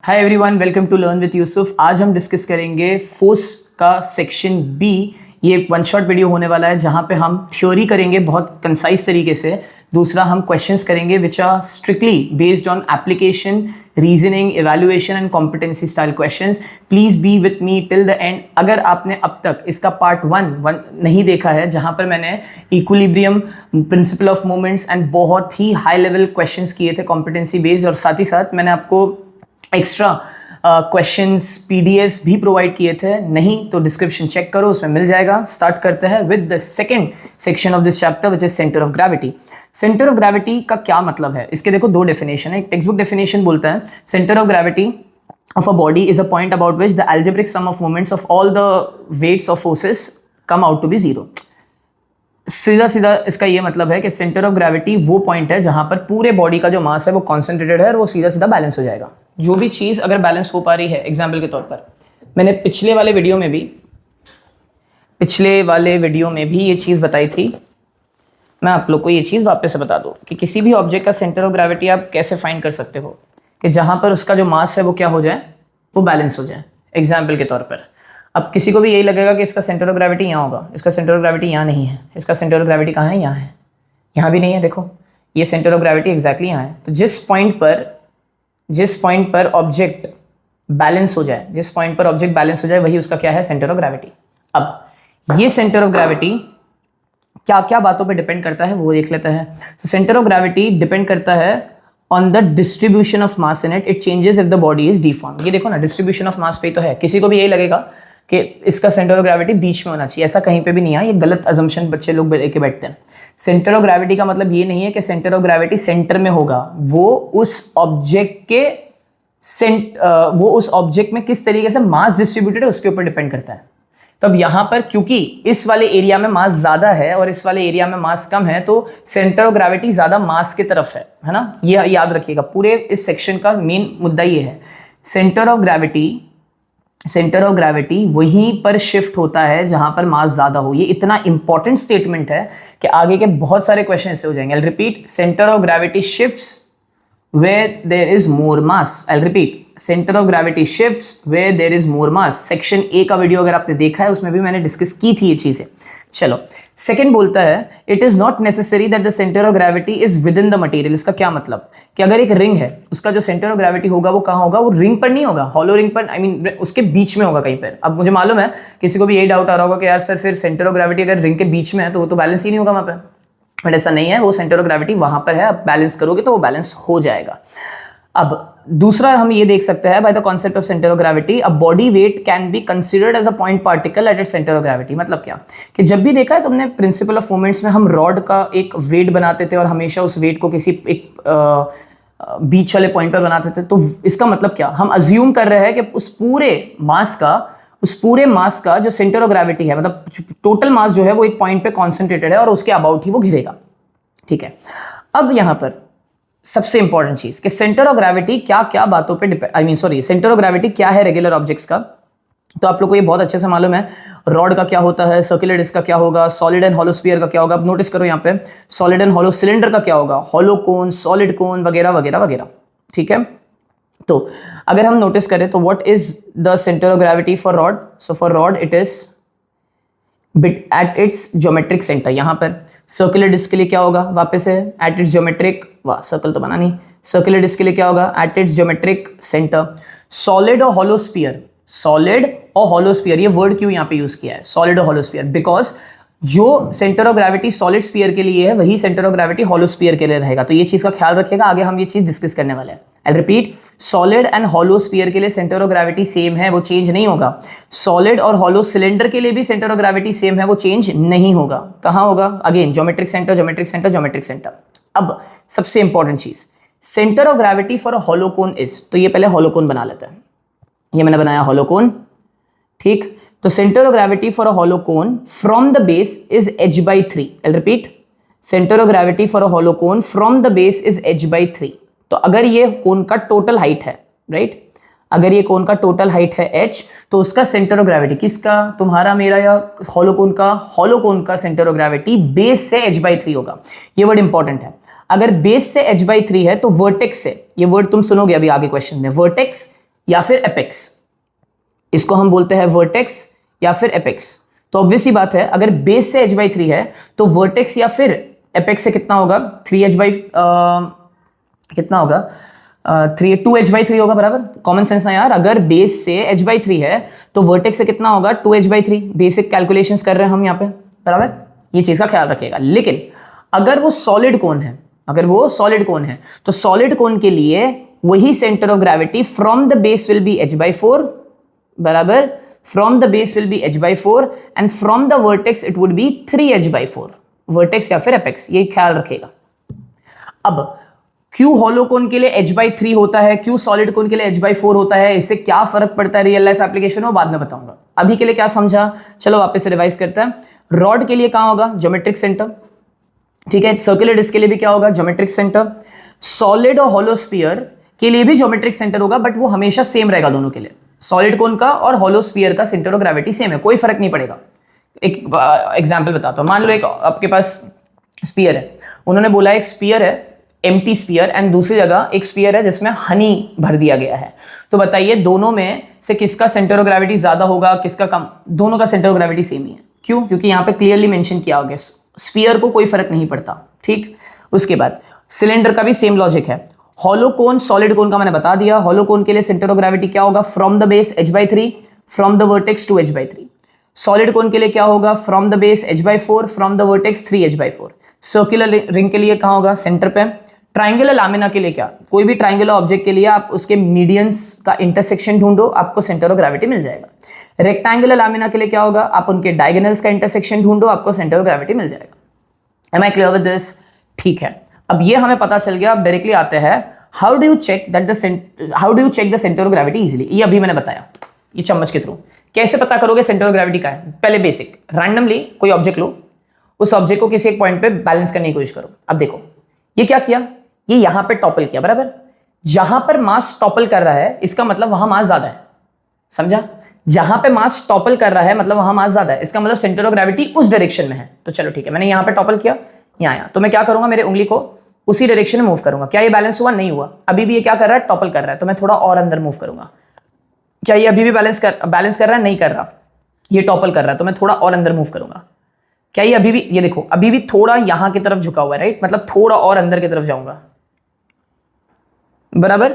Hi everyone, welcome to learn with Yusuf. आज हम discuss करेंगे फोर्स का सेक्शन बी। ये एक वन शॉट वीडियो होने वाला है जहां पे हम थ्योरी करेंगे बहुत कंसाइज तरीके से। दूसरा हम क्वेश्चंस करेंगे which are strictly based on application, reasoning, evaluation and competency style questions. Please be with me till the end. अगर आपने अब तक इसका पार्ट वन नहीं देखा है जहां पर मैंने equilibrium, principle of moments and बहुत ही हाई लेवल क्वेश्चंस किए थे कॉम्पिटेंसी बेस्ड, और साथ ही साथ मैंने आपको एक्स्ट्रा क्वेश्चंस पीडीएफ्स भी प्रोवाइड किए थे, नहीं तो डिस्क्रिप्शन चेक करो, उसमें मिल जाएगा। स्टार्ट करते हैं with the second section of this chapter which is centre of gravity. Centre of gravity का क्या मतलब है? इसके देखो दो डेफिनेशन है। एक टेक्स्ट बुक डेफिनेशन बोलता है centre of gravity of a body is a point about which the algebraic sum of moments of all the weights of forces come out to be zero। सीधा सीधा इसका ये मतलब है कि सेंटर ऑफ ग्रेविटी वो पॉइंट है जहां पर पूरे बॉडी का जो मास है वो कॉन्सेंट्रेटेड है और वो सीधा सीधा बैलेंस हो जाएगा। जो भी चीज़ अगर बैलेंस हो पा रही है, एग्जाम्पल के तौर पर मैंने पिछले वाले वीडियो में भी ये चीज़ बताई थी। मैं आप लोग को ये चीज़ वापस से बता दूँ कि किसी भी ऑब्जेक्ट का सेंटर ऑफ ग्रेविटी आप कैसे फाइंड कर सकते हो कि जहां पर उसका जो मास है वो क्या हो जाए, वो बैलेंस हो जाए। एग्जाम्पल के तौर पर अब किसी को भी यही लगेगा कि इसका सेंटर ऑफ ग्रेविटी यहाँ होगा, इसका सेंटर ऑफ ग्रेविटी यहाँ नहीं है। इसका सेंटर ऑफ ग्रेविटी कहाँ है? यहाँ है। यहाँ भी नहीं है। देखो ये सेंटर ऑफ ग्रेविटी एग्जैक्टली यहाँ है। तो जिस पॉइंट पर ऑब्जेक्ट बैलेंस हो जाए, वही उसका क्या है? Centre of gravity. अब ये सेंटर ऑफ ग्रेविटी क्या क्या बातों पर डिपेंड करता है वो देख लेते हैं। तो सेंटर ऑफ ग्रेविटी डिपेंड करता है on the distribution of mass in it changes if the body is deform. ये देखो ना, डिस्ट्रीब्यूशन ऑफ मास पे तो है। किसी को भी यही लगेगा कि इसका सेंटर ऑफ ग्रेविटी बीच में होना चाहिए, ऐसा कहीं पे भी नहीं है। ये गलत अजम्पशन बच्चे लोग लेके बैठते हैं। सेंटर ऑफ ग्रेविटी का मतलब ये नहीं है कि सेंटर ऑफ ग्रेविटी सेंटर में होगा, वो उस ऑब्जेक्ट में किस तरीके से मास डिस्ट्रीब्यूटेड है उसके ऊपर डिपेंड करता है। तो अब यहाँ पर क्योंकि इस वाले एरिया में मास ज्यादा है और इस वाले एरिया में मास कम है, तो सेंटर ऑफ ग्रेविटी ज्यादा मास की तरफ है ना। ये याद रखिएगा, पूरे इस सेक्शन का मेन मुद्दा ये है। सेंटर ऑफ ग्रेविटी वहीं पर शिफ्ट होता है जहां पर मास ज्यादा हो। ये इतना इंपॉर्टेंट स्टेटमेंट है कि आगे के बहुत सारे क्वेश्चन इससे हो जाएंगे। I repeat, centre of gravity shifts where there is more mass। I'll repeat, center of gravity shifts where there is more mass। Section A का वीडियो अगर आपने देखा है उसमें भी मैंने डिस्कस की थी ये चीजें। चलो, सेकंड बोलता है it is not necessary that the centre of gravity is with in the material. इसका क्या मतलब कि अगर एक रिंग है, उसका जो सेंटर ऑफ ग्रेविटी होगा वो कहाँ होगा? वो रिंग पर नहीं होगा, हॉलो रिंग पर, आई मीन उसके बीच में होगा कहीं पर। अब मुझे मालूम है किसी को भी यही डाउट आ रहा होगा कि यार सर फिर सेंटर ऑफ ग्रेविटी अगर रिंग के बीच में है तो वो तो बैलेंस ही नहीं होगा वहां पर। बट ऐसा नहीं है, वो सेंटर ऑफ ग्रेविटी वहां पर है। अब बैलेंस करोगे तो वो बैलेंस हो जाएगा। अब दूसरा हम ये देख सकते हैं by the concept of centre of gravity, a body weight can be considered as a point particle at its centre of gravity. मतलब क्या कि जब भी देखा है तुमने प्रिंसिपल ऑफ मोमेंट्स में, हम रॉड का एक वेट बनाते थे और हमेशा उस वेट को किसी एक बीच वाले पॉइंट पर बनाते थे। तो इसका मतलब क्या, हम अज्यूम कर रहे हैं कि उस पूरे मास का जो सेंटर ऑफ ग्रेविटी है, मतलब टोटल मास जो है वो एक पॉइंट पे कॉन्सेंट्रेटेड है और उसके अबाउट ही वो घिरेगा। ठीक है। अब यहां पर सबसे इंपॉर्टेंट चीज कि सेंटर ऑफ ग्रेविटी क्या क्या बातों पे सेंटर ऑफ ग्रेविटी क्या है रेगुलर ऑब्जेक्ट्स का। तो आप लोग को ये बहुत अच्छे से मालूम है। रॉड का क्या होता है, सर्कुलर डिस्क का क्या होगा, सॉलिड एंड हॉलो स्फीयर का क्या होगा। अब नोटिस करो यहाँ पे सॉलिड एंड हॉलो सिलेंडर का क्या होगा, हॉलो कोन, सॉलिड कोन वगैरह वगैरह वगैरह। ठीक है। तो अगर हम नोटिस करें तो what is the centre of gravity for rod? So for rod it is at its geometric centre. यहां पर सर्कुलर डिस्क के लिए क्या होगा? वापस से एट इट्स ज्योमेट्रिक, वाह सर्कल तो बना नहीं। सर्कुलर डिस्क के लिए क्या होगा? At its geometric centre. Solid और हॉलो स्फीयर, ये वर्ड क्यों यहां पे यूज किया है, सॉलिड और हॉलो स्फीयर? बिकॉज जो centre of gravity solid sphere के लिए है वही centre of gravity hollow sphere के लिए रहेगा। तो ये चीज का ख्याल रखिएगा, आगे हम ये चीज डिस्कस करने वाले हैं। I repeat, solid and hollow sphere के लिए सेंटर ऑफ ग्रेविटी सेम है, वो चेंज नहीं होगा। सॉलिड और हॉलो सिलेंडर के लिए भी सेंटर ऑफ ग्रेविटी सेम है, वो चेंज नहीं होगा। कहां होगा? Again geometric centre, geometric centre, geometric centre. अब सबसे इंपॉर्टेंट चीज, centre of gravity for a hollow cone is, तो ये पहले हॉलो कोन बना लेते हैं। ये मैंने बनाया हॉलो कोन। ठीक। तो centre of gravity for a hollow cone from the base is h/3। I repeat, centre of gravity for a hollow cone from the base is h/3। तो अगर ये कोन का टोटल हाइट है, राइट, अगर ये कोन का टोटल हाइट है h, तो उसका सेंटर ऑफ ग्रेविटी किसका, तुम्हारा मेरा या हॉलो कोन का सेंटर ऑफ ग्रेविटी बेस से h/3 होगा। ये वर्ड इंपॉर्टेंट है। अगर बेस से h/3 है तो वर्टेक्स से, ये वर्ड तुम सुनोगे अभी आगे क्वेश्चन में, वर्टेक्स या फिर एपेक्स, इसको हम बोलते हैं वर्टेक्स या फिर एपेक्स। तो ऑब्वियस ही बात है, अगर बेस से h/3 है तो वर्टेक्स या फिर एपेक्स से कितना होगा, 3h कितना होगा, 2h/3 होगा, बराबर। कॉमन सेंस ना यार, अगर बेस से h/3 है तो वर्टेक्स से कितना होगा, 2h/3। बेसिक कैलकुलेशंस कर रहे हैं हम यहाँ पे, बराबर। ये चीज का ख्याल रखिएगा। लेकिन अगर वो सॉलिड कोन है, अगर वो सॉलिड कोन है तो सॉलिड कोन के लिए वही centre of gravity from the base will be h/4, बराबर। From the base will be h/4 and from the vertex it would be 3h/4, vertex या फिर एपेक्स, ये ख्याल रखेगा। अब क्यों हॉलो कोन के लिए h/3 होता है, क्यों सॉलिड कोन के लिए h/4 होता है, इससे क्या फर्क पड़ता है रियल लाइफ एप्लीकेशन में, बाद में बताऊंगा। अभी के लिए क्या समझा, चलो वापस से रिवाइज करते हैं। रॉड के लिए कहां होगा, ज्योमेट्रिक सेंटर, ठीक है। सर्कुलर डिस्क के लिए भी क्या होगा, ज्योमेट्रिक सेंटर। सॉलिड और हॉलो स्फीयर के लिए भी ज्योमेट्रिक सेंटर होगा, बट वो हमेशा सेम रहेगा दोनों के लिए। सॉलिड कोन का और हॉलो स्फीयर का सेंटर ऑफ ग्रेविटी सेम है, कोई फर्क नहीं पड़ेगा। एक एग्जांपल बताता हूं। मान लो एक आपके पास स्फीयर है, उन्होंने बोला एक स्फीयर है एम्प्टी स्फीयर एंड दूसरी जगह एक स्फीयर है जिसमें हनी भर दिया गया है। तो बताइए दोनों में से किसका सेंटर ऑफ ग्रेविटी ज्यादा होगा, किसका कम। दोनों का सेंटर ऑफ ग्रेविटी सेम ही है। क्यों, क्योंकि यहाँ पे क्लियरली मेंशन किया गया स्फीयर को कोई फर्क नहीं पड़ता, ठीक। उसके बाद सिलेंडर का भी सेम लॉजिक है। हॉलो कोन, सॉलिड कोन का मैंने बता दिया। हॉलो कोन के लिए सेंटर ऑफ ग्रेविटी क्या होगा, from the base h/3, from the vertex 2h/3। Solid कोन के लिए क्या होगा, from the base h/4, from the vertex 3h/4। Circular ring के लिए कहां होगा, सेंटर पे। ट्राइंगुलर लैमिना के लिए क्या, कोई भी ट्राइंगुलर ऑब्जेक्ट के लिए आप उसके मीडियंस का इंटरसेक्शन ढूंढो, आपको सेंटर ऑफ ग्रेविटी मिल जाएगा। रेक्टेंगुलर लैमिना के लिए क्या होगा, आप उनके डायगोनल्स का इंटरसेक्शन ढूंढो, आपको सेंटर ऑफ ग्रेविटी मिल जाएगा। Am I clear with this, ठीक है। अब ये हमें पता चल गया। अब डायरेक्टली आते हैं, how do you check the centre of gravity easily. ये अभी मैंने बताया, ये चम्मच के थ्रू कैसे पता करोगे सेंटर ऑफ ग्रेविटी का है। पहले बेसिक, रैंडमली कोई ऑब्जेक्ट लो, उस ऑब्जेक्ट को किसी एक पॉइंट पे बैलेंस करने की कोशिश करो। अब देखो ये क्या किया, ये यहां पे टॉपल किया, बराबर। जहां पर मास टॉपल कर रहा है इसका मतलब वहां मास ज्यादा है, समझा। जहां पे मास टॉपल कर रहा है मतलब वहां मास ज्यादा है, इसका मतलब सेंटर ऑफ ग्रेविटी उस डायरेक्शन में है। तो चलो ठीक है, मैंने यहां पे टॉपल किया, यहां आया, तो मैं क्या करूंगा, मेरे उंगली को उसी डायरेक्शन में मूव करूंगा। क्या ये बैलेंस हुआ, नहीं हुआ। अभी भी ये क्या कर रहा है, टॉपल कर रहा है, तो मैं थोड़ा और अंदर मूव करूंगा। क्या ये अभी भी बैलेंस कर रहा है, नहीं कर रहा। ये टॉपल कर रहा है तो मैं थोड़ा और अंदर मूव करूंगा। क्या ये अभी भी, ये देखो अभी भी थोड़ा यहां की तरफ झुका हुआ है, राइट, मतलब थोड़ा और अंदर की तरफ जाऊंगा, बराबर।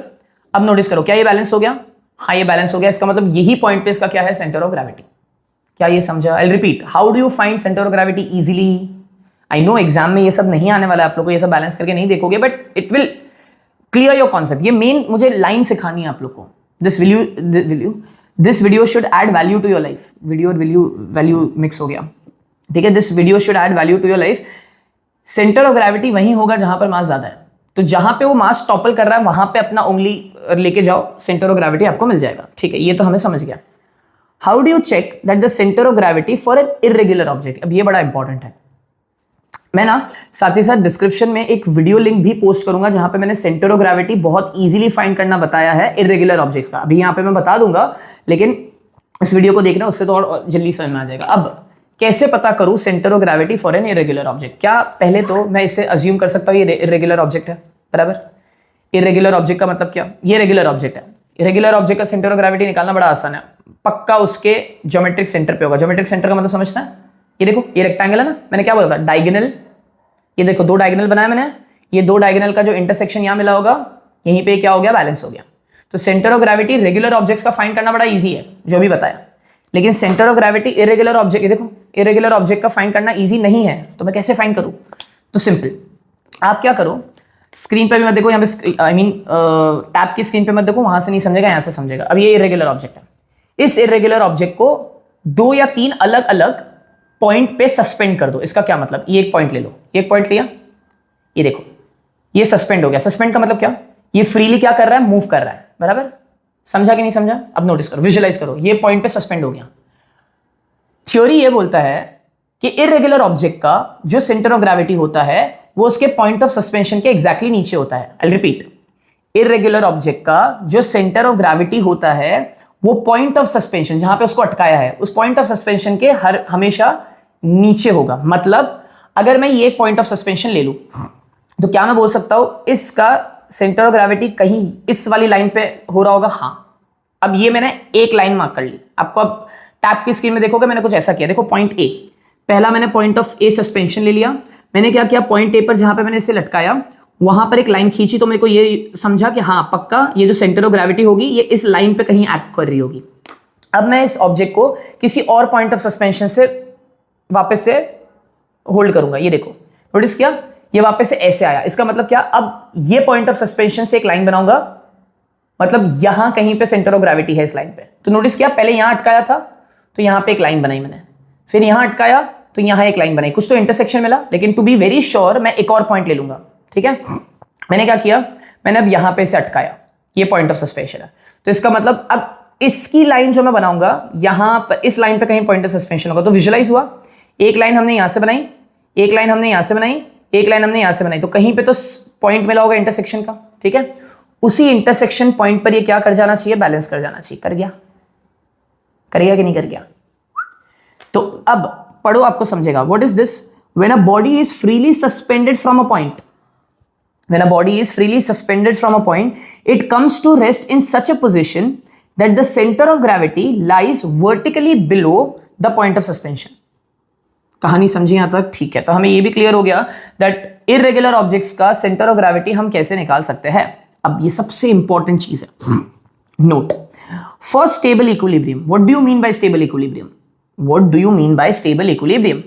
अब नोटिस करो, क्या ये बैलेंस हो गया, हाँ ये बैलेंस हो गया। इसका मतलब यही पॉइंट पे इसका क्या है, सेंटर ऑफ ग्रेविटी। क्या ये समझा। I repeat, how do you find centre of gravity easily. I know exam में ये सब नहीं आने वाला है, आप लोग को ये सब बैलेंस करके नहीं देखोगे, but it will clear your concept. ये मेन मुझे लाइन सिखानी है आप लोग को। This video should add value to your life. Value mix हो गया, ठीक है। This video should add value to your life. Centre of gravity वहीं होगा जहां पर मास ज्यादा है, तो जहां पे वो मास टॉपल कर रहा है वहां पे अपना उंगली लेके जाओ, सेंटर ऑफ ग्रेविटी आपको मिल जाएगा, ठीक है। ये तो हमें समझ गया। How do you check that the centre of gravity for an irregular object. अब ये बड़ा इंपॉर्टेंट है। मैं ना साथ ही साथ डिस्क्रिप्शन में एक वीडियो लिंक भी पोस्ट करूंगा जहां पे मैंने सेंटर ऑफ ग्रेविटी बहुत इजीली फाइंड करना बताया है इर्रेगुलर ऑब्जेक्ट्स का। अभी यहां पे मैं बता दूंगा, लेकिन इस वीडियो को देखना, उससे तो और जल्दी समझ में आ जाएगा। अब कैसे पता करूं centre of gravity for an irregular object. क्या पहले तो मैं इसे अज्यूम कर सकता हूं ये इर्रेगुलर ऑब्जेक्ट है, बराबर। इर्रेगुलर ऑब्जेक्ट का मतलब क्या, ये रेगुलर ऑब्जेक्ट है। इर्रेगुलर ऑब्जेक्ट का सेंटर ऑफ ग्रेविटी निकालना बड़ा आसान है, पक्का उसके ज्योमेट्रिक सेंटर पे होगा। ज्योमेट्रिक सेंटर का मतलब समझता है, ये देखो ये रेक्टेंगल है ना, मैंने क्या बोला था, डायगोनल। ये देखो दो डायगोनल बनाया मैंने, ये दो डायगोनल का जो इंटरसेक्शन यहां मिला होगा, यहीं पे क्या हो गया, बैलेंस हो गया। तो centre of gravity regular objects का फाइंड करना बड़ा इजी है, जो भी बताया। लेकिन centre of gravity irregular object, ये देखो इरेगुलर ऑब्जेक्ट का फाइंड करना इजी नहीं है, तो मैं कैसे फाइंड करूं। तो सिंपल, आप क्या करो, स्क्रीन पे भी मत देखो, यहाँ पे आई मीन टैब की स्क्रीन पे मत देखो, वहां से नहीं समझेगा, यहाँ से समझेगा। अब ये इरेगुलर ऑब्जेक्ट है, इस इरेगुलर ऑब्जेक्ट को 2 या 3 अलग अलग पॉइंट पे सस्पेंड कर दो। इसका क्या मतलब, ये एक पॉइंट ले लो, एक पॉइंट लिया, ये देखो ये सस्पेंड हो गया। सस्पेंड का मतलब क्या, ये फ्रीली क्या कर रहा है, मूव कर रहा है, बराबर। समझा कि नहीं समझा। अब नोटिस करो, विजुअलाइज करो, ये पॉइंट पे सस्पेंड हो गया। थ्योरी ये बोलता है कि इरेगुलर ऑब्जेक्ट का जो सेंटर ऑफ ग्रेविटी होता है वो उसके पॉइंट ऑफ सस्पेंशन के एग्जैक्टली नीचे होता है। आई रिपीट, इरेगुलर ऑब्जेक्ट का जो सेंटर ऑफ ग्रेविटी होता है वो पॉइंट ऑफ सस्पेंशन, जहां पे उसको अटकाया है, उस पॉइंट ऑफ सस्पेंशन के हमेशा नीचे होगा। मतलब अगर मैं ये पॉइंट ऑफ सस्पेंशन ले लूं तो क्या मैं बोल सकता हूं इसका सेंटर ऑफ ग्रेविटी कहीं इस वाली लाइन पे हो रहा होगा, हाँ। अब ये मैंने एक लाइन मार्क कर ली। आपको अब टैब की स्क्रीन में देखोगे मैंने कुछ ऐसा किया, देखो पॉइंट ए, पहला मैंने पॉइंट ऑफ ए सस्पेंशन ले लिया। मैंने क्या किया, पॉइंट ए पर जहां पे मैंने इसे लटकाया वहां पर एक लाइन खींची, तो मेरे को ये समझा कि हाँ पक्का ये जो सेंटर ऑफ ग्रेविटी होगी ये इस लाइन पे कहीं एक्ट कर रही होगी। अब मैं इस ऑब्जेक्ट को किसी और पॉइंट ऑफ सस्पेंशन से वापस से होल्ड करूंगा। ये देखो नोटिस किया, ये वापस से ऐसे आया। इसका मतलब क्या, अब ये पॉइंट ऑफ सस्पेंशन से एक लाइन बनाऊंगा, मतलब यहां कहीं पे सेंटर ऑफ ग्रेविटी है इस लाइन पे। तो नोटिस किया, पहले यहां अटकाया था तो यहां पे एक लाइन बनाई मैंने, फिर यहां अटकाया तो यहां एक लाइन बनाई, कुछ तो इंटरसेक्शन मिला। लेकिन टू बी वेरी श्योर मैं एक और पॉइंट ले लूंगा, ठीक है। मैंने क्या किया, मैंने अब यहां पे इसे अटकाया, ये पॉइंट ऑफ सस्पेंशन है। तो इसका मतलब अब इसकी लाइन जो मैं बनाऊंगा यहां पर, इस लाइन पे कहीं पॉइंट ऑफ सस्पेंशन होगा। तो विजुअलाइज हुआ, एक लाइन हमने यहां से बनाई, एक लाइन हमने यहां से बनाई, एक लाइन हमने यहां से बनाई, तो कहीं पे तो पॉइंट मिला होगा इंटरसेक्शन का, ठीक है। उसी इंटरसेक्शन पॉइंट पर ये क्या कर जाना चाहिए, बैलेंस कर जाना चाहिए। कर गया, कर गया कि नहीं कर गया। तो अब पढ़ो, आपको समझेगा। What is this, when a body is freely suspended from a point, when a body is freely suspended from a point, it comes to rest in such a position that the center of gravity lies vertically below the point of suspension. कहानी समझी यहां तक, ठीक है। तो हमें ये भी क्लियर हो गया दैट इररेगुलर ऑब्जेक्ट्स का सेंटर ऑफ ग्रेविटी हम कैसे निकाल सकते हैं। अब ये सबसे इंपॉर्टेंट चीज है, note for stable equilibrium. What do you mean bye stable equilibrium, what do you mean bye stable equilibrium,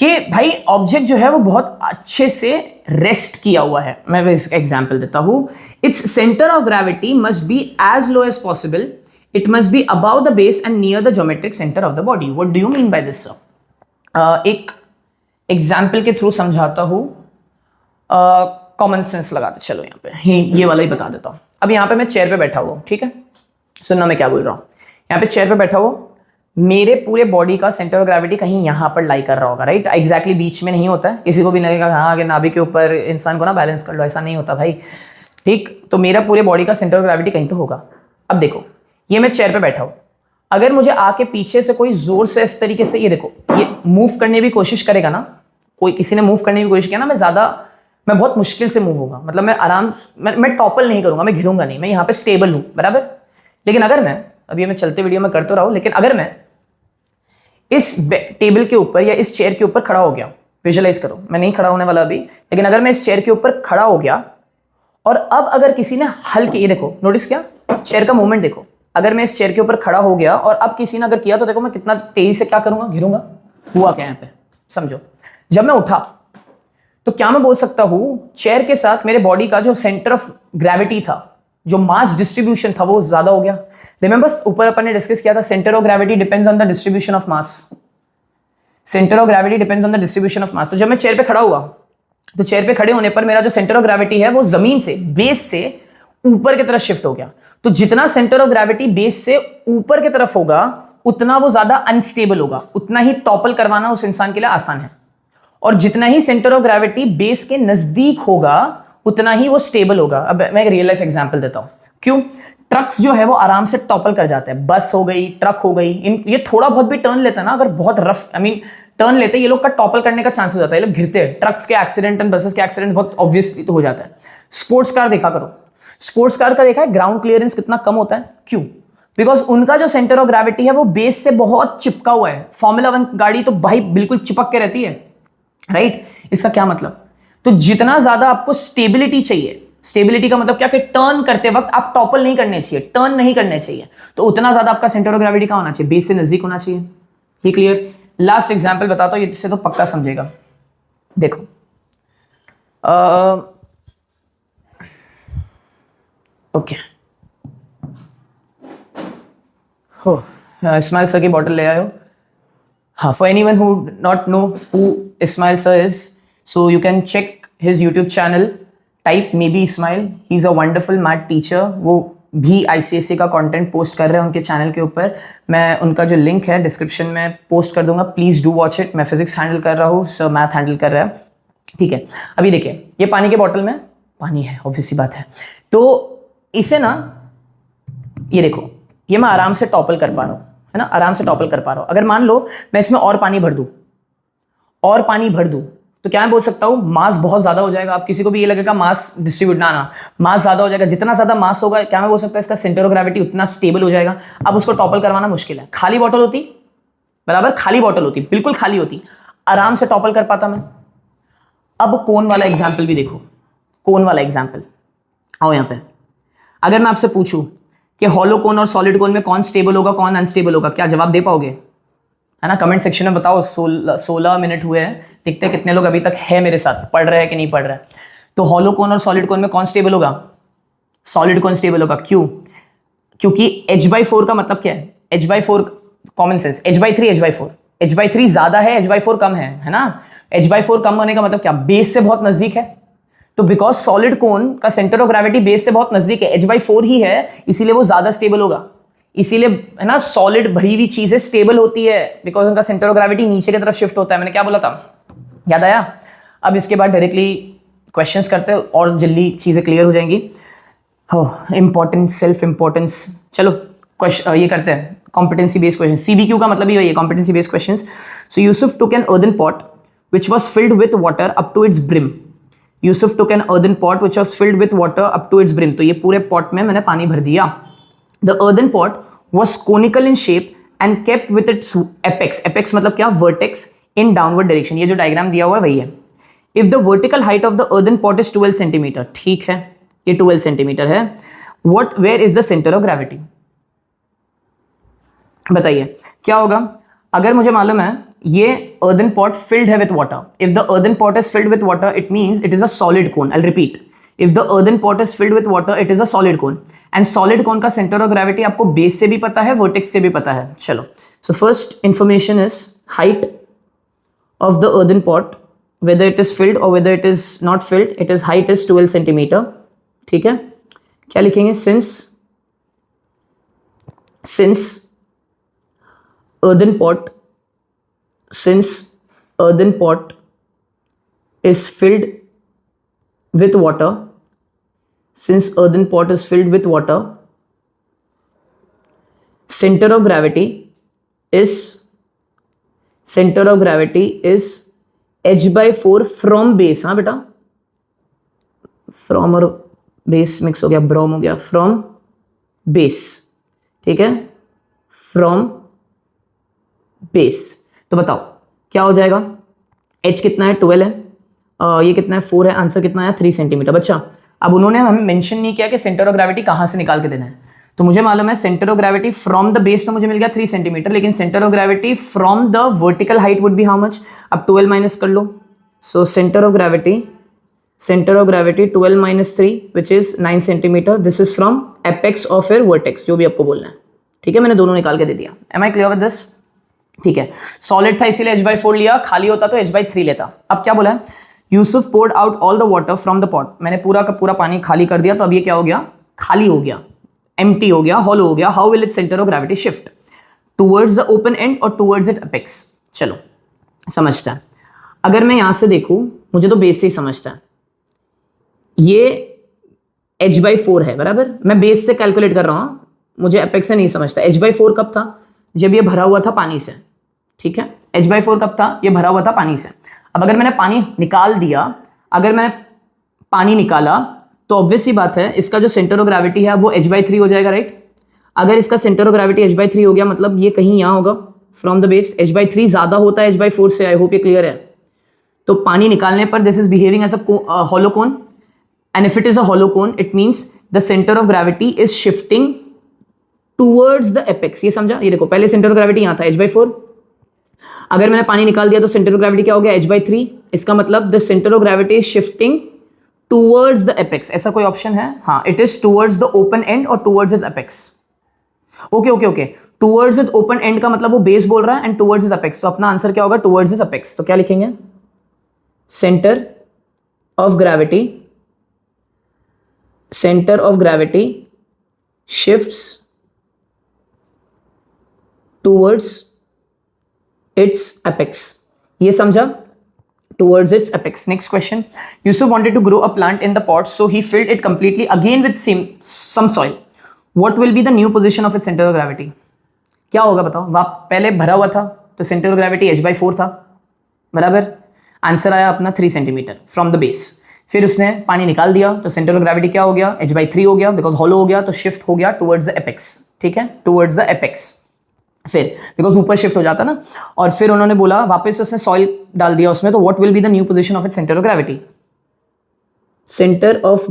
कि भाई ऑब्जेक्ट जो है वो बहुत अच्छे से रेस्ट किया हुआ है। मैं इसका एग्जांपल देता हूं, its centre of gravity must be as low as possible, it must be above the base and near the geometric centre of the body. What do you mean by this sir, एक example के through समझाता हूं, common sense लगाते चलो यहाँ पे, ये वाला ही बता देता हूं। अब यहाँ पे मैं चेयर पे बैठा हुआ हूं, ठीक है, सुनना मैं क्या बोल रहा हूं। यहाँ पे चेयर पे बैठा हुआ, मेरे पूरे बॉडी का सेंटर ऑफ ग्रेविटी कहीं यहां पर लाई कर रहा होगा, राइट। एग्जैक्टली बीच में नहीं होता है, किसी को भी लगेगा हाँ कि नाभि के ऊपर इंसान को ना बैलेंस कर लो, ऐसा नहीं होता भाई, ठीक। तो मेरा पूरे बॉडी का सेंटर ऑफ ग्रेविटी कहीं तो होगा। अब देखो ये मैं चेयर पे बैठा हूं, अगर मुझे आके पीछे से कोई जोर से इस तरीके से, ये देखो ये मूव करने की कोशिश करेगा ना, कोई किसी ने मूव करने की कोशिश किया ना, मैं बहुत मुश्किल से मूव होगा, मतलब मैं आराम, मैं टॉपल नहीं करूंगा, मैं घिरूंगा नहीं, मैं यहाँ पे स्टेबल हूं, बराबर। लेकिन अगर मैं, अभी मैं चलते वीडियो में कर तो रहा हूं, लेकिन अगर मैं इस टेबल के ऊपर या इस चेयर के ऊपर खड़ा हो गया, विजुअलाइज करो, मैं नहीं खड़ा होने वाला अभी, लेकिन अगर मैं इस चेयर के ऊपर खड़ा हो गया और अब अगर किसी ने हल्के, ये देखो नोटिस किया चेयर का मूवमेंट देखो, अगर मैं इस चेयर के ऊपर खड़ा हो गया और अब किसी ने अगर किया तो देखो मैं कितना तेजी से क्या करूंगा, घिरूंगा। हुआ क्या यहाँ पे समझो, जब मैं उठा तो क्या मैं बोल सकता हूं चेयर के साथ मेरे बॉडी का जो सेंटर ऑफ ग्रेविटी था, जो मास डिस्ट्रीब्यूशन था, वो ज्यादा हो गया। रिमेंबर ऊपर अपन ने डिस्कस किया था, centre of gravity depends on the distribution of mass, centre of gravity depends on the distribution of mass. तो जब मैं चेयर पे खड़ा हुआ तो चेयर पे खड़े होने पर मेरा जो सेंटर ऑफ ग्रेविटी है वो जमीन से, बेस से ऊपर की तरफ शिफ्ट हो गया। तो जितना सेंटर ऑफ ग्रेविटी बेस से ऊपर की तरफ होगा उतना वो ज्यादा अनस्टेबल होगा, उतना ही टॉपल करवाना उस इंसान के लिए आसान है। और जितना ही सेंटर ऑफ ग्रेविटी बेस के नजदीक होगा उतना ही वो स्टेबल होगा। अब मैं एक रियल लाइफ एग्जांपल देता हूं, क्यों ट्रक्स जो है वो आराम से टॉपल कर जाते हैं, बस हो गई, ट्रक हो गई, ये थोड़ा बहुत भी टर्न लेता है ना, अगर बहुत रफ टर्न लेते हैं ये लोग का टॉपल करने का चांस हो जाता है, ये लोग गिरते हैं। ट्रक्स के एक्सीडेंट एंड बसेस के एक्सीडेंट बहुत ऑब्वियसली तो हो जाता है। स्पोर्ट्स कार देखा करो, स्पोर्ट्स कार का देखा है ग्राउंड क्लियरेंस कितना कम होता है, क्यों? बिकॉज उनका जो सेंटर ऑफ ग्रेविटी है वो बेस से बहुत चिपका हुआ है। फॉर्मूला 1 गाड़ी तो भाई बिल्कुल चिपक के रहती है, राइट। इसका क्या मतलब, तो जितना ज्यादा आपको स्टेबिलिटी चाहिए, स्टेबिलिटी का मतलब क्या कि टर्न करते वक्त आप टॉपल नहीं करने चाहिए, टर्न नहीं करने चाहिए, तो उतना ज्यादा आपका सेंटर ऑफ ग्रेविटी का होना चाहिए, बेस से नजदीक होना चाहिए। ये क्लियर? लास्ट एग्जांपल बताता हूं, ये जिससे तो पक्का समझेगा। देखो ओके, हो इस्माइल सर की बॉटल ले आयो। हाँ, for anyone who not know who Ismail sir is, so you can check his YouTube channel, type may be Ismail, he is a wonderful math teacher. वो भी ICSE का कंटेंट पोस्ट कर रहे हैं उनके चैनल के ऊपर। मैं उनका जो लिंक है डिस्क्रिप्शन में पोस्ट कर दूंगा, प्लीज डू वॉच इट। मैं फिजिक्स हैंडल कर रहा हूँ, सर मैथ हैंडल कर रहा है, ठीक है। अभी देखिए ये पानी के बॉटल में पानी है, ऑब्वियसली बात है। तो इसे ना, ये देखो ये मैं आराम से टॉपल कर पा रहा हूँ, है ना, आराम से टॉपल कर पा रहा हूँ। अगर मान लो मैं इसमें और पानी भर दूं, और पानी भर दूं, तो क्या मैं बोल सकता हूँ मास बहुत ज्यादा हो जाएगा। अब किसी को भी ये लगेगा मास डिस्ट्रीब्यूट ना मास ज्यादा हो जाएगा, जितना ज्यादा मास होगा क्या मैं बोल सकता हूँ इसका सेंटर ऑफ ग्रेविटी उतना स्टेबल हो जाएगा। अब उसको टॉपल करवाना मुश्किल है। खाली बॉटल होती, बराबर खाली बॉटल होती, बिल्कुल खाली होती, आराम से टॉपल कर पाता मैं। अब कोन वाला एग्जाम्पल भी देखो, कोन वाला एग्जाम्पल आओ यहां पे। अगर मैं आपसे पूछूं कि हॉलो कोन और सॉलिड कोन में कौन स्टेबल होगा कौन अनस्टेबल होगा, क्या जवाब दे पाओगे? है ना, कमेंट सेक्शन में बताओ। 16 मिनट हुए हैं, देखते हैं कितने लोग अभी तक है मेरे साथ, पढ़ रहे हैं कि नहीं पढ़ रहे हैं। तो हॉलो कोन और सॉलिड कोन में कौन स्टेबल होगा? सॉलिड कोन स्टेबल होगा। क्यों? क्योंकि h/4 का मतलब क्या है? h/4 common sense, h/3 h/4, h/3 ज्यादा है h/4 कम है ना। h/4 कम होने का मतलब क्या? बेस से बहुत नजदीक है। तो बिकॉज सॉलिड कोन का सेंटर ऑफ ग्रेविटी बेस से बहुत नजदीक है, h/4 ही है, इसीलिए वो ज्यादा स्टेबल होगा। इसीलिए है ना, सॉलिड भरी हुई चीजें स्टेबल होती है बिकॉज उनका सेंटर ऑफ ग्रेविटी नीचे की तरफ शिफ्ट होता है। मैंने क्या बोला था, याद आया? अब इसके बाद डायरेक्टली क्वेश्चंस करते हैं और जल्दी चीजें क्लियर हो जाएंगी। हो इंपॉर्टेंस, सेल्फ इंपॉर्टेंस। चलो क्वेश्चन ये करते हैं, कॉम्पिटेंसी बेस्ड क्वेश्चन। सीबीक्यू का मतलब ही है competency based questions. So Yusuf took an earthen pot which was filled with water up to its brim. Yusuf took an earthen pot which was filled with water up to its brim. तो ये पूरे pot में मैंने पानी भर दिया। The earthen pot was conical in shape and kept with its apex. Apex मतलब क्या? Vertex in downward direction. ये जो डायग्राम दिया हुआ है वही है। If the vertical height of the earthen pot is 12 centimetre, ठीक है, ये 12 सेंटीमीटर है। Where is the center of gravity? बताइए क्या होगा अगर मुझे मालूम है ये earthen pot filled है with water. If the earthen pot is filled with water, it means it is a solid cone. I'll repeat. If the earthen pot is filled with water, it is a solid cone. And solid cone का center of gravity आपको base से भी पता है, vertex के भी पता है। चलो, so first information is height of the earthen pot, whether it is filled or whether it is not filled, it is height is 12 centimetre. ठीक है, क्या लिखेंगे? since earthen pot is filled with water, since earthen pot is filled with water, center of gravity is h/4 from base। हाँ बेटा, from और base mix हो गया, ब्रोम हो गया, from base। ठीक है, from base। तो बताओ क्या हो जाएगा? h कितना है? 12 है, ये कितना है? 4 है। आंसर कितना है? 3 सेंटीमीटर। बच्चा अब उन्होंने हमें मेंशन नहीं किया कि सेंटर ऑफ ग्रेविटी कहां से निकाल के देना है। तो मुझे मालूम है centre of gravity from the base तो मुझे मिल गया 3 सेंटीमीटर, लेकिन centre of gravity from the vertical height would be how much? अब 12 माइनस कर लो। So centre of gravity 12 minus 3 which is 9 centimetre. This is from apex of your vertex, जो भी आपको बोलना है। ठीक है, मैंने दोनों निकाल के दे दिया। Am I clear with this? ठीक है, सॉलिड था इसीलिए h/4 लिया, खाली होता तो h/3 लेता। अब क्या बोला है? Yusuf poured out all the water from the pot. मैंने पूरा का पूरा पानी खाली कर दिया, तो अब ये क्या हो गया? खाली हो गया, एम्प्टी हो गया, हॉलो हो गया। How will it centre of gravity shift? Towards the open end और टुवर्ड्स इट एपेक्स। चलो समझता है। अगर मैं यहां से देखूं, मुझे तो बेस से ही समझता है, ये h/4 है, बराबर। मैं बेस से कैलकुलेट कर रहा हूं, मुझे एपेक्स से नहीं समझता। h/4 कब था? जब ये भरा हुआ था पानी से। ठीक है, h/4 कब था? ये भरा हुआ था पानी से। अब अगर मैंने पानी निकाल दिया, अगर मैंने पानी निकाला तो ऑब्वियस सी बात है इसका जो सेंटर ऑफ ग्रेविटी है वो h/3 हो जाएगा, राइट। अगर इसका सेंटर ऑफ ग्रेविटी h/3 हो गया मतलब ये कहीं यहाँ होगा फ्रॉम द बेस। h/3 ज्यादा होता है h/4 से। आई होप ये क्लियर है। तो पानी निकालने पर this is behaving as a hollow cone, and if it is a hollow cone it means the centre of gravity is shifting towards the apex. ये समझा? ये देखो, पहले सेंटर ऑफ ग्रेविटी यहाँ था h/4, अगर मैंने पानी निकाल दिया तो सेंटर ऑफ ग्रेविटी क्या हो गया? h/3। इसका मतलब the centre of gravity is shifting towards the apex. ऐसा कोई ऑप्शन है? हाँ, it is towards the open end और towards is apex. Okay, towards is open end का मतलब वो बेस बोल रहा है, एंड टूवर्ड्स इज एपेक्स। तो अपना आंसर क्या होगा? Towards is apex. तो क्या लिखेंगे? Centre of gravity shifts towards its apex। ये समझा? Towards its apex। Next question. Yusuf wanted to grow a plant in the pot, so he filled it completely again with some soil. What will be the new position of its center of gravity? क्या होगा बताओ? वहाँ पहले भरा हुआ था तो centre of gravity h/4 था, बराबर। आंसर आया अपना 3 सेंटीमीटर फ्रॉम द बेस। फिर उसने पानी निकाल दिया तो सेंटर ऑफ ग्रेविटी क्या हो गया, h/3 हो गया, बिकॉज हॉलो हो गया तो शिफ्ट हो गया टुवर्ड्स द एपेक्स, ठीक है, टुवर्ड्स द एपेक्स। फिर बिकॉज ऊपर शिफ्ट हो जाता ना, और फिर उन्होंने बोला वापस उसने सॉइल डाल दिया उसमें, तो what will be the new position of it centre of gravity? Centre of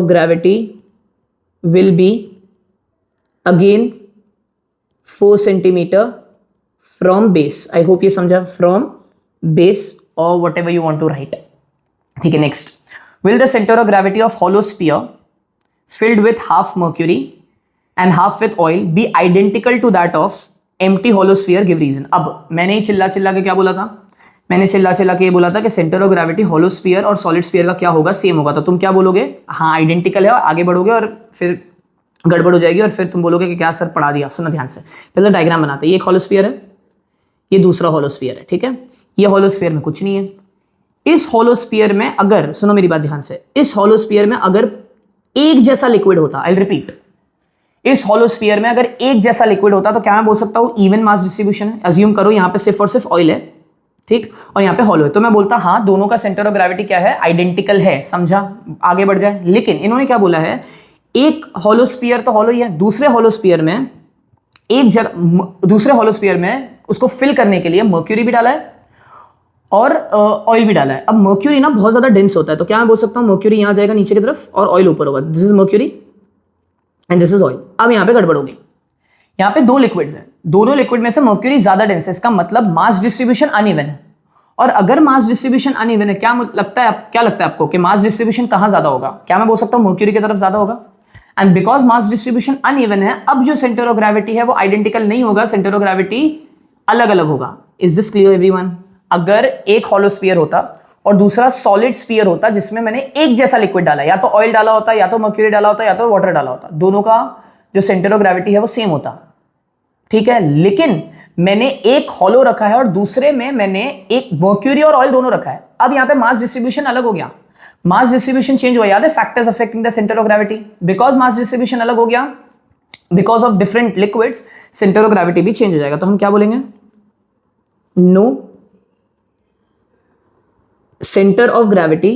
gravity will be again 4 centimeter from base. I hope ये समझा, from base or whatever you want to write. ठीक है, next. Will the center of gravity of hollow sphere filled with half mercury and half with oil be identical to that of empty hollow sphere? Give reason. अब मैंने चिल्ला के क्या बोला था? मैंने चिल्ला के ये बोला था कि centre of gravity hollow sphere और सॉलिड स्फीयर का क्या होगा, सेम होगा। तो तुम क्या बोलोगे? हाँ आइडेंटिकल है, और आगे बढ़ोगे और फिर गड़बड़ हो जाएगी और फिर तुम बोलोगे कि क्या सर पढ़ा दिया। सुनो ध्यान से, पहले डायग्राम बनाते हैं। ये एक हॉलो स्फीयर है, ये दूसरा हॉलो स्फीयर है, ठीक है। ये हॉलो स्फीयर में कुछ नहीं है। इस हॉलो स्फीयर में अगर, सुनो मेरी बात ध्यान से, इस हॉलो स्फीयर में अगर एक जैसा लिक्विड होता, आई रिपीट, इस हॉलो स्फीयर में अगर एक जैसा लिक्विड होता तो क्या मैं बोल सकता हूं इवन मास डिस्ट्रीब्यूशन है। अज्यूम करो यहां पे सिर्फ और सिर्फ ऑयल है, ठीक, और यहाँ पे हॉलो है, तो मैं बोलता हाँ दोनों का सेंटर ऑफ ग्रेविटी क्या है, आइडेंटिकल है, समझा, आगे बढ़ जाए। लेकिन इन्होंने क्या बोला है, एक हॉलो स्फीयर तो हॉलो ही है, दूसरे हॉलो स्फीयर में एक जगह, दूसरे हॉलो स्फीयर में उसको फिल करने के लिए मर्क्यूरी भी डाला है और ऑयल भी डाला है। अब मर्क्यूरी ना बहुत ज्यादा डेंस होता है, तो क्या मैं बोल सकता हूँ मर्क्यूरी यहाँ जाएगा नीचे की तरफ और ऑयल ऊपर होगा, this is mercury and this is oil. अब यहाँ पे गड़बड़ होगी, यहाँ पे दो लिक्विड्स हैं, दोनों लिक्विड में से मर्क्यूरी ज्यादा डेंस है, इसका मतलब मास डिस्ट्रीब्यूशन अनइवन है। और अगर मास डिस्ट्रीब्यूशन अनइवन है, क्या लगता है आपको कि मास डिस्ट्रीब्यूशन कहां ज्यादा होगा? क्या मैं बोल सकता हूं मर्क्यूरी की तरफ ज्यादा होगा? And because mass distribution uneven है, अब जो सेंटर ऑफ ग्रेविटी है वो आइडेंटिकल नहीं होगा, सेंटर ऑफ ग्रेविटी अलग अलग होगा। Is this clear everyone? अगर एक हॉलो स्फीयर होता और दूसरा सॉलिड स्फीयर होता जिसमें मैंने एक जैसा लिक्विड डाला, या तो ऑयल डाला होता, या तो मर्क्यूरी डाला होता, या तो वाटर डाला होता, दोनों का जो सेंटर ऑफ ग्रेविटी है वो सेम होता, ठीक है। लेकिन मैंने एक हॉलो रखा है और दूसरे में मैंने एक मर्क्यूरी और ऑयल दोनों रखा है। अब यहां पे मास डिस्ट्रीब्यूशन अलग हो गया, मास डिस्ट्रीब्यूशन चेंज हुआ। याद है factors affecting the centre of gravity, because mass distribution अलग हो गया, because of different liquids centre of gravity भी चेंज हो जाएगा। तो हम क्या बोलेंगे? No centre of gravity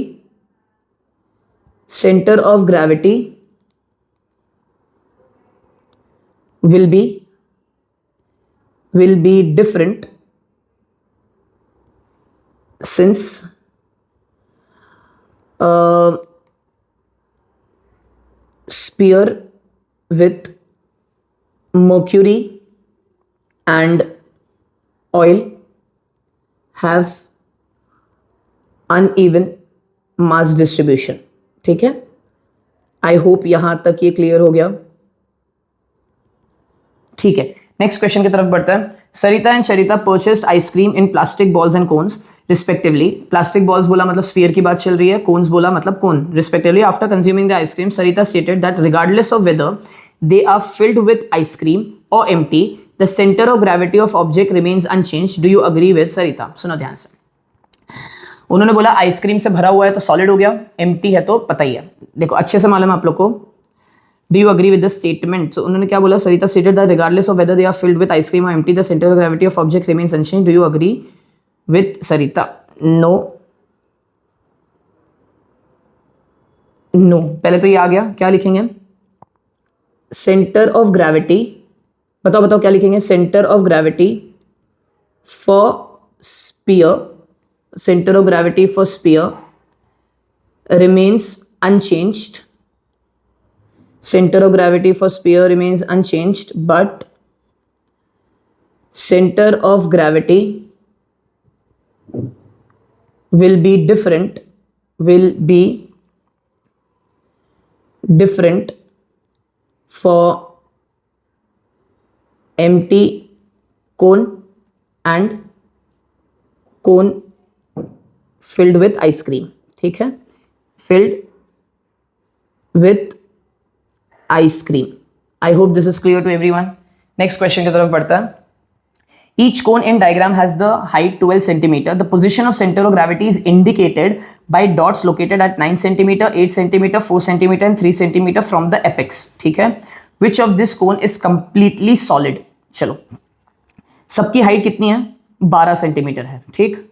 will be different since sphere with mercury and oil have uneven mass distribution, ठीक है। आई होप यहां तक ये क्लियर हो गया, ठीक है। नेक्स्ट क्वेश्चन की तरफ बढ़ता है। Sarita and Charita purchased ice cream in plastic balls and cones respectively. Plastic balls बोला मतलब स्फीयर की बात चल रही है, कोन्स बोला मतलब cone respectively. After consuming the ice cream Sarita stated that regardless of whether they are filled with ice cream और empty the centre of gravity of object remains unchanged. Do you agree with Sarita? सुनो ध्यान से, उन्होंने बोला आइसक्रीम से भरा हुआ है तो सॉलिड हो गया, एम्प्टी है तो पता ही है, देखो अच्छे से मालूम है आप लोग को। Do you agree with the statement? So उन्होंने क्या बोला? Sarita stated that regardless of whether they are filled with ice cream or empty, the center of gravity of object remains unchanged. Do you agree with Sarita? No. No. पहले तो ये आ गया, क्या लिखेंगे? Center of gravity. बताओ क्या लिखेंगे? Center of gravity for sphere. Center of gravity for sphere remains unchanged. Center of gravity for sphere remains unchanged, but center of gravity will be different for empty cone and cone filled with ice cream, ठीक है, filled with ice cream. I hope this is clear to everyone. Next question की तरफ बढ़ता है। Each cone in diagram has the height 12 centimeter. The position of center of gravity is indicated by dots located at 9 centimeter, 8 centimeter, 4 centimeter and 3 centimeter from the apex. ठीक है। Which of this cone is completely solid? चलो, सबकी height कितनी है? 12 centimetre है, ठीक,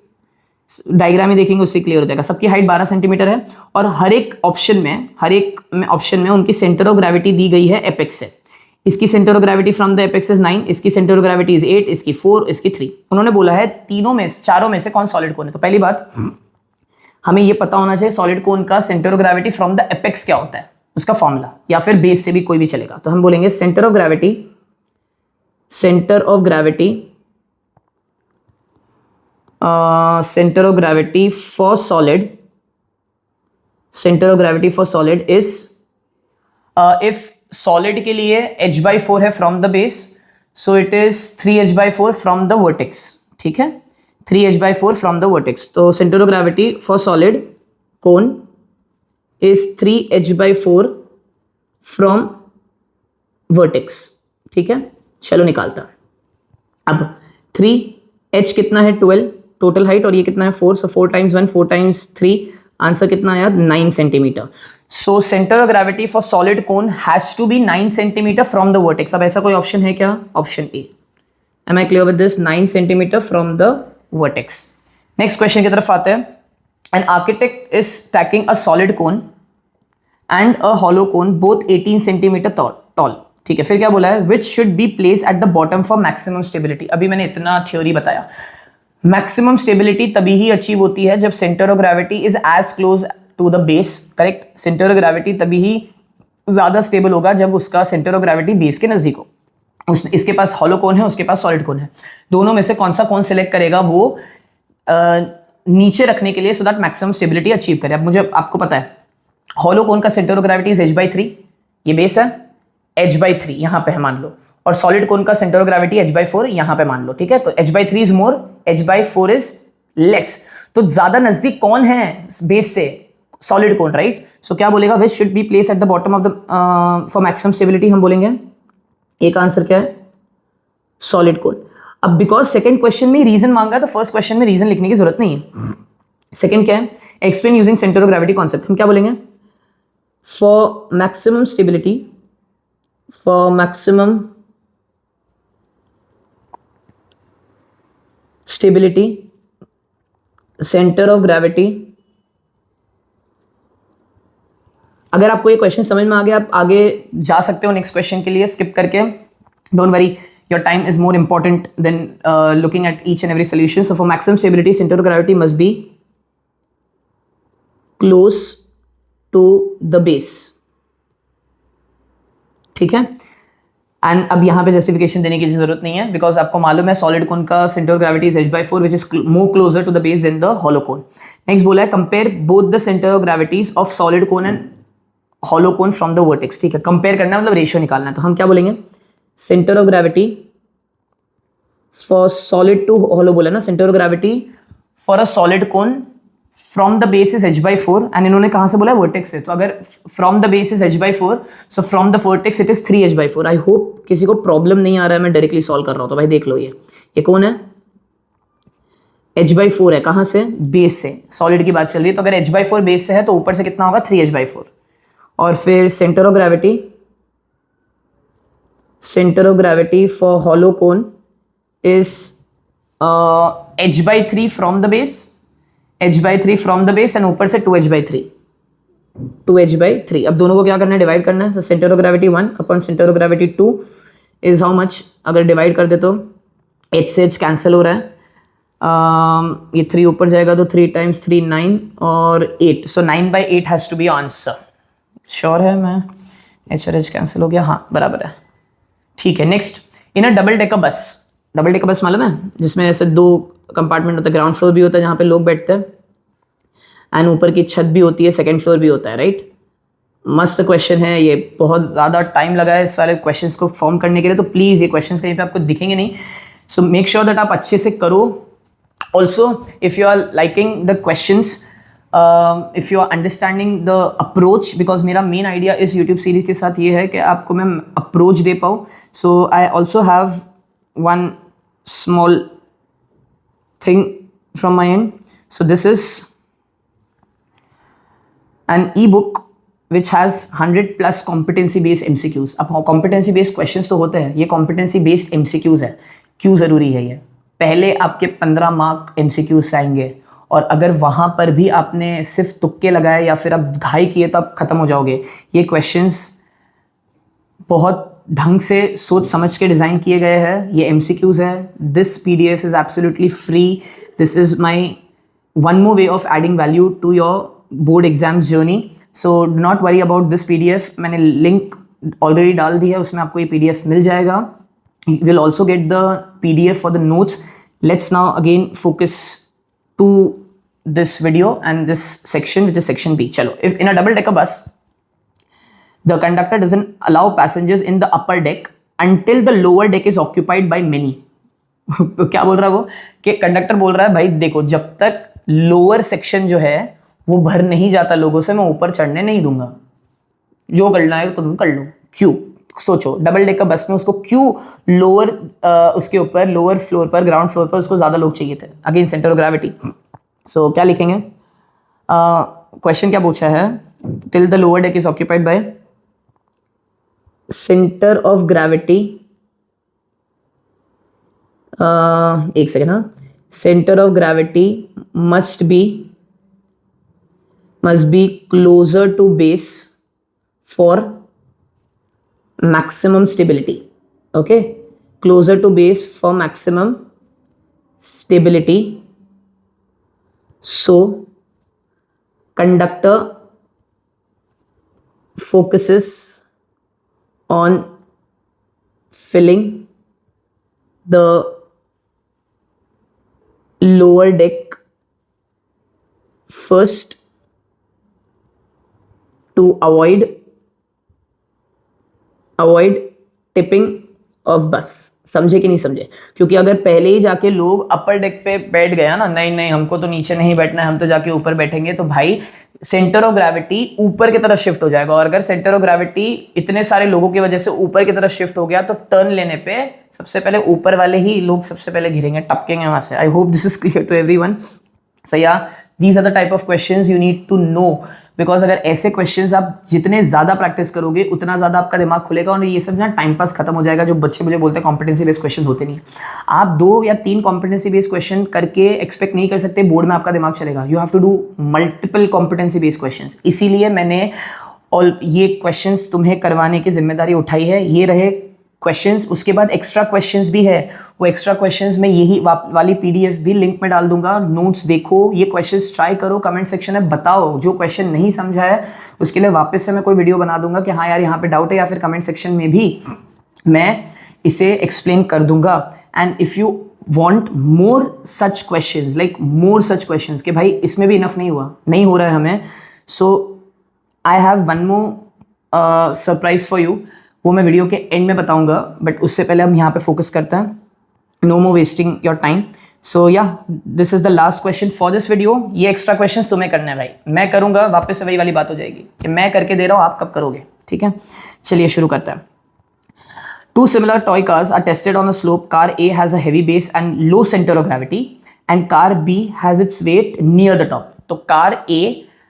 diagram में देखेंगे उससे क्लियर हो जाएगा। सबकी हाइट 12 सेंटीमीटर है और हर एक ऑप्शन में उनकी सेंटर ऑफ ग्रेविटी दी गई है एपेक्स से। इसकी centre of gravity from the apex is 9, इसकी सेंटर ऑफ ग्रेविटी इज 8, इसकी 4, इसकी 3। उन्होंने बोला है चारों में से कौन सॉलिड कोन है। तो पहली बात हमें ये पता होना चाहिए सॉलिड कोन का centre of gravity from the apex क्या होता है, उसका फॉर्मूला, या फिर बेस से भी कोई भी चलेगा। तो हम बोलेंगे centre of gravity for solid is if solid के लिए h/4 है from the base, so it is 3h/4 from the vertex, ठीक है, 3h/4 फ्रॉम द वर्टेक्स। तो centre of gravity for solid cone is 3h/4 from vertex, ठीक है। चलो निकालता। अब 3h कितना है 12 टोटल हाइट, और ये कितना है 4, सो 4 × 1 4 × 3, आंसर कितना आया 9 centimetre. So centre of gravity for solid cone has to be 9 centimetre from the vertex. अब ऐसा कोई ऑप्शन है क्या? Option A. Am I clear with this? 9 centimetre from the vertex. Next question की तरफ आते हैं। An architect is taking a solid cone and a hollow cone both 18 centimetre tall, ठीक है। फिर क्या बोला है? Which should be place at the bottom for maximum stability. अभी मैंने इतना थ्योरी बताया। मैक्सिमम स्टेबिलिटी तभी ही अचीव होती है जब centre of gravity is as close to the base, correct. Centre of gravity तभी ही ज्यादा स्टेबल होगा जब उसका सेंटर ऑफ ग्रेविटी बेस के नजदीक हो। इसके पास हॉलो कोन है, उसके पास सॉलिड कोन है, दोनों में से कौन सा कोन सिलेक्ट करेगा वो नीचे रखने के लिए, so that maximum stability achieve करे। अब आपको पता है हॉलो कोन का centre of gravity is h/3, ये बेस है, h/3 यहां पे है मान लो, और सॉलिड कोन का सेंटर ऑफ ग्रेविटी h/4 यहां पे मान लो, ठीक है। तो h/3 is more, h/4 is less. तो ज्यादा नजदीक कौन है बेस से? सॉलिड कोन, राइट। सो क्या बोलेगा? विच should be place at the bottom of the for maximum stability. हम बोलेंगे एक आंसर क्या है? सॉलिड कोन। अब बिकॉज सेकंड क्वेश्चन में रीजन मांगा है तो फर्स्ट क्वेश्चन में रीजन लिखने की जरूरत नहीं है। सेकंड क्या है? Explain using centre of gravity concept. हम क्या बोलेंगे? For maximum stability, centre of gravity. अगर आपको ये क्वेश्चन समझ में आ गया, आप आगे जा सकते हो नेक्स्ट क्वेश्चन के लिए स्किप करके। Don't worry, your time is more important than looking at each and every solution. So for maximum stability centre of gravity must be close to the base, ठीक है। एंड अब यहाँ पे justification देने की जरूरत नहीं है, बिकॉज आपको मालूम है सॉलिड कोन का centre of gravity is h/4 which is more closer to the base than the hollow cone. Next बोला है compare both the centre of gravities of solid cone and hollow cone from the vertex, ठीक है। Compare करना मतलब ratio निकालना है। तो हम क्या बोलेंगे? Centre of gravity for solid to hollow बोला ना, centre of gravity for a solid cone from the base is h/4 and इन्होंने कहां से बोला? वर्टेक्स से। तो अगर from the base is h/4, so from the vertex it is 3h/4। I hope किसी को प्रॉब्लम नहीं आ रहा है, मैं डायरेक्टली सॉल्व कर रहा हूं। तो भाई देख लो, ये कौन है? h/4 है। कहां से? बेस से। सॉलिड की बात चल रही है, तो अगर h/4 बेस से है तो ऊपर से कितना होगा? 3h/4। और फिर centre of gravity for hollow cone is h/3 from the base, h/3 from the base and ऊपर से 2h/3। अब दोनों को क्या करना है? डिवाइड करना है। Centre of gravity 1 upon centre of gravity 2 is how much? अगर डिवाइड कर दे तो h से h कैंसिल हो रहा है, ये 3 ऊपर जाएगा तो 3 × 3 9 और 8, so 9/8 has to be answer. Sure है मैं? h और h कैंसिल हो गया, हाँ बराबर है, ठीक है। नेक्स्ट, इन अ डबल डेकर बस मालूम है जिसमें ऐसे 2 कंपार्टमेंट होता है, ग्राउंड फ्लोर भी होता है जहाँ पे लोग बैठते हैं एंड ऊपर की छत भी होती है, सेकंड फ्लोर भी होता है, राइट। मस्त क्वेश्चन है ये, बहुत ज़्यादा टाइम लगा है इस सारे क्वेश्चन्स को फॉर्म करने के लिए, तो प्लीज़ ये क्वेश्चंस कहीं पे आपको दिखेंगे नहीं, सो मेक श्योर दैट आप अच्छे से करो। Also if you are liking the questions, if you are understanding the approach, because मेरा मेन आइडिया इस यूट्यूब सीरीज के साथ ये है कि आपको मैं अप्रोच दे पाऊँ। So I also have one small thing from my end. So this is an ebook which has 100+ competency based MCQs. अब competency based questions तो होते हैं, ये competency based MCQs है। क्यों ज़रूरी है ये? पहले आपके 15 मार्क MCQ से आएंगे, और अगर वहाँ पर भी आपने सिर्फ तुक्के लगाए या फिर आप घाई किए तो आप ख़त्म हो जाओगे। ये क्वेश्चंस बहुत ढंग से सोच समझ के डिज़ाइन किए गए हैं, ये MCQs है। This PDF is absolutely free. This is my one more way of adding value to your board exams journey. So do not worry about this PDF। मैंने लिंक ऑलरेडी डाल दी है, उसमें आपको ये PDF मिल जाएगा। You will also get the PDF for the notes. Let's now again focus to this video and this section, which is section B. Chalo, if in a double decker bus, the conductor doesn't allow passengers in the upper deck until the lower deck is occupied by many. तो क्या बोल रहा है वो, कि conductor बोल रहा है भाई देखो, जब तक लोअर सेक्शन जो है वो भर नहीं जाता लोगों से, मैं ऊपर चढ़ने नहीं दूंगा। जो करना है तो तुम कर लो। क्यों? सोचो, डबल डेकर बस में उसको क्यों लोअर उसके ऊपर लोअर फ्लोर पर, ग्राउंड फ्लोर पर उसको ज़्यादा लोग चाहिए थे? Again centre of gravity. So क्या लिखेंगे? क्वेश्चन क्या पूछा है? Till the lower deck is occupied by centre of gravity, एक सेकेंड, हाँ, centre of gravity must be closer to base for maximum stability. Okay, closer to base for maximum stability. So conductor focuses on filling the lower deck first to avoid tipping of बस। समझे कि नहीं समझे? क्योंकि अगर पहले ही जाके लोग अपर डेक पे बैठ गया ना, नहीं हमको तो नीचे नहीं बैठना है, हम तो जाके ऊपर बैठेंगे, तो भाई सेंटर ऑफ ग्रेविटी ऊपर की तरफ शिफ्ट हो जाएगा। और अगर सेंटर ऑफ ग्रेविटी इतने सारे लोगों की वजह से ऊपर की तरफ शिफ्ट हो गया तो टर्न लेने पे सबसे पहले ऊपर वाले ही लोग सबसे पहले घिरेंगे, टपकेंगे वहां से। I hope this is clear to everyone. So yeah these are the type of questions you need to know, because अगर ऐसे क्वेश्चंस आप जितने ज़्यादा प्रैक्टिस करोगे उतना ज़्यादा आपका दिमाग खुलेगा, और ये सब ना टाइम पास खत्म हो जाएगा। जो बच्चे मुझे बोलते हैं कॉम्पिटेंसी बेस्ड क्वेश्चन होते नहीं, आप 2 या 3 कॉम्पिटेंसी बेस्ड क्वेश्चन करके एक्सपेक्ट नहीं कर सकते बोर्ड में आपका दिमाग चलेगा। You have to do multiple competency based question. इसीलिए मैंने और ये क्वेश्चंस तुम्हें करवाने की जिम्मेदारी उठाई है। ये रहे क्वेश्चंस, उसके बाद एक्स्ट्रा क्वेश्चंस भी है। वो एक्स्ट्रा क्वेश्चंस में यही वाली PDF भी लिंक में डाल दूंगा, नोट्स देखो, ये क्वेश्चंस ट्राई करो, कमेंट सेक्शन में बताओ। जो क्वेश्चन नहीं समझा है उसके लिए वापस से मैं कोई वीडियो बना दूंगा कि हाँ यार यहाँ पे डाउट है, या फिर कमेंट सेक्शन में भी मैं इसे एक्सप्लेन कर दूंगा। And if you want more such questions, like more such questions कि भाई इसमें भी इनफ नहीं हो रहा है हमें, so I have one more surprise for you. वो मैं वीडियो के एंड में बताऊंगा, बट उससे पहले हम यहाँ पे फोकस करते हैं। No more wasting your time. So yeah this is the last question for this video. ये एक्स्ट्रा क्वेश्चन तुम्हें करना है भाई, मैं करूंगा वापस से वही वाली बात हो जाएगी कि मैं करके दे रहा हूँ, आप कब करोगे? ठीक है, चलिए शुरू करते हैं। 2 similar toy cars are tested on a slope. Car A has a heavy base and low center of gravity, and car B has its weight near the top. तो car A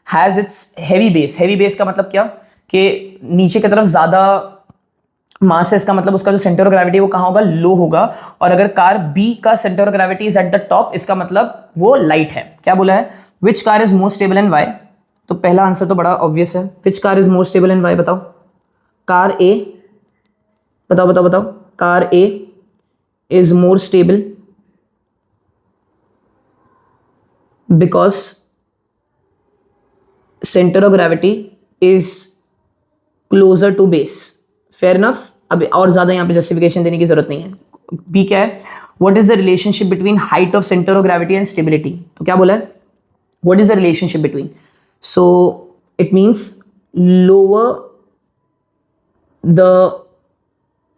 has its heavy base. Heavy base का मतलब क्या? कि नीचे की तरफ ज़्यादा मास है, इसका मतलब उसका जो सेंटर ऑफ ग्रेविटी वो कहाँ होगा? लो होगा। और अगर कार बी का centre of gravity is at the top, इसका मतलब वो लाइट है। क्या बोला है? Which car is more stable and why? तो पहला आंसर तो बड़ा ऑब्वियस है, which car is more stable and why? बताओ। कार ए, बताओ। Car A is more stable because centre of gravity is closer to base. Fair enough. अब और ज्यादा यहाँ पे जस्टिफिकेशन देने की जरूरत नहीं है। बी क्या है? What is the relationship between height of centre of gravity and stability? तो क्या बोला है? What is the relationship between? So it means lower the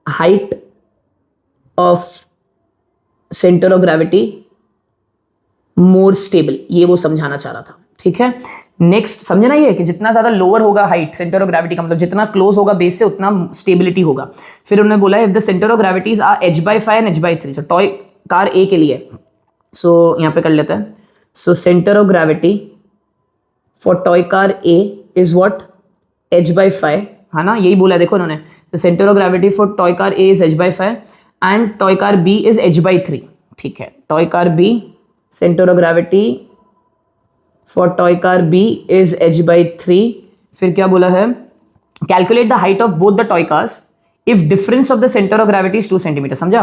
height of centre of gravity more stable, ये वो समझाना चाह रहा था। ठीक है, नेक्स्ट समझे ना, ये कि जितना ज्यादा लोअर होगा हाइट सेंटर ऑफ ग्रेविटी का मतलब जितना क्लोज होगा बेस से उतना स्टेबिलिटी होगा। फिर उन्होंने बोला if the centre of gravities are h/5 and h/3, so toy car A के लिए, सो यहाँ पे कर लेते हैं। So centre of gravity for toy car A is what? h/5, है ना, यही बोला देखो उन्होंने। तो centre of gravity for toy car A is h/5 and toy car B is h/3। ठीक है, toy car B, centre of gravity for toy car B is h/3। फिर क्या बोला है, calculate the height of both the toy cars if difference of the centre of gravity is 2 centimetre. समझा,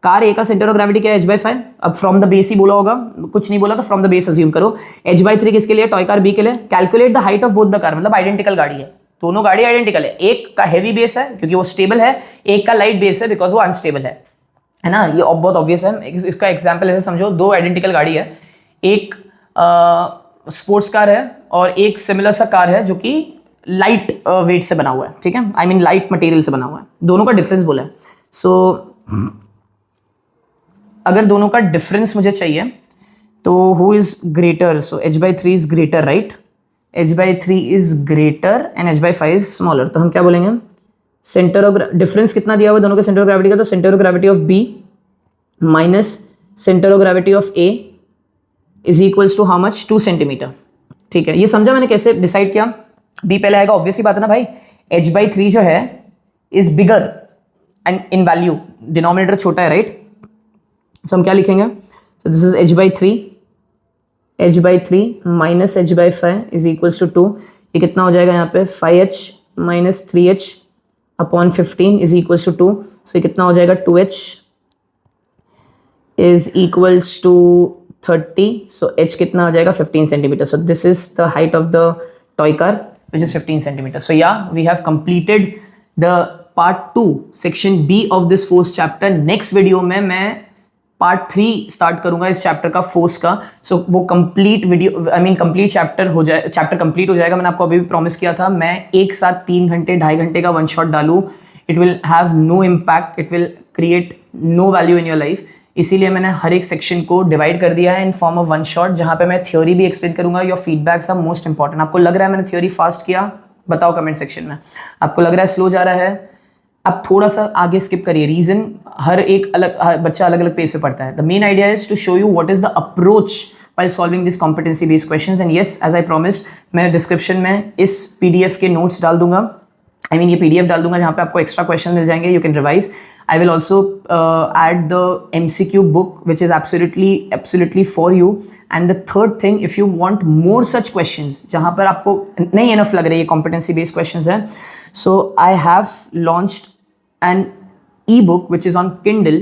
car ए का centre of gravity क्या है, h/5। अब from the base ही बोला होगा, कुछ नहीं बोला तो फ्रॉम द बेस अज्यूम करो। h/3 किसके लिए, टॉय कार बी के लिए। Calculate the height of both the car, मतलब आइडेंटिकल गाड़ी है, दोनों गाड़ी आइडेंटिकल है, एक का हैवी बेस है क्योंकि वो स्टेबल है, एक का लाइट बेस है बिकॉज वो अनस्टेबल है ना। ये बहुत ऑब्वियस है। इसका एग्जाम्पल ऐसे समझो, दो आइडेंटिकल गाड़ी है, एक स्पोर्ट्स कार है और एक सिमिलर सा कार है जो कि लाइट वेट से बना हुआ है, ठीक है, आई मीन लाइट मटेरियल से बना हुआ है, दोनों का डिफरेंस बोला है। सो अगर दोनों का डिफरेंस मुझे चाहिए तो who is greater, so h/3 is greater, right, h/3 is greater and h/5 is smaller. तो हम क्या बोलेंगे, सेंटर ऑफ डिफरेंस कितना दिया हुआ दोनों के सेंटर ऑफ ग्रेविटी का, तो centre of gravity of B minus centre of gravity of A is equals to how much, 2 centimetre. ठीक है, ये समझा मैंने कैसे डिसाइड किया। बी पहले आएगा, ऑब्वियसली बात है ना भाई, h/3 जो है is bigger and in value, denominator छोटा है, राइट। सो हम क्या लिखेंगे, so this is h/3 minus h/5 is equals to 2। ये कितना हो जाएगा यहाँ पे, 5h minus 3h upon 15 is equals to 2। So ये कितना हो जाएगा, 2h is equals to 30। So h कितना हो जाएगा, 15 centimetre. So this is the height of the toy car which is 15 centimeters. So yeah, we have completed the part 2 section B of this force chapter. Next video में मैं part 3 start करूँगा इस chapter का force का। So वो complete video, I mean complete chapter हो जाए, chapter complete हो जाएगा। मैंने आपको अभी भी promise किया था मैं एक साथ 3 घंटे 2.5 घंटे का one shot डालूँ। It will have no impact, it will create no value in your life. इसीलिए मैंने हर एक सेक्शन को डिवाइड कर दिया है in form of one shot, जहाँ पे मैं थ्योरी भी एक्सप्लेन करूंगा। Your feedbacks are most important. आपको लग रहा है मैंने थ्योरी फास्ट किया, बताओ कमेंट सेक्शन में। आपको लग रहा है स्लो जा रहा है, आप थोड़ा सा आगे स्किप करिए। रीजन, हर एक अलग बच्चा अलग अलग पेज पे पढ़ता है। The main idea is to show you what is the approach while solving this competency based questions. And yes, as I promised, मैं डिस्क्रिप्शन में इस PDF के नोट्स डाल दूंगा, I mean ये PDF डाल दूंगा जहाँ पे आपको एक्स्ट्रा क्वेश्चन मिल जाएंगे, you can revise. I will also add the MCQ book which is absolutely for you. And the third thing, if you want more such questions जहाँ पर आपको नहीं enough लग रही है competency based questions है, so I have launched an e-book which is on Kindle,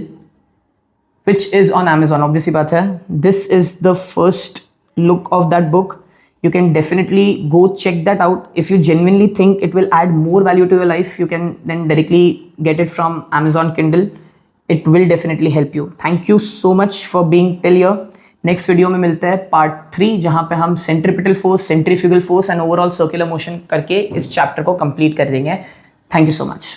which is on Amazon. Obviously बात है, this is the first look of that book. You can definitely go check that out. If you genuinely think it will add more value to your life, you can then directly get it from Amazon Kindle. It will definitely help you. Thank you so much for being till here. Next video में मिलते हैं part 3 जहाँ पे हम centripetal force, centrifugal force and overall circular motion करके इस chapter को complete कर देंगे. Thank you so much.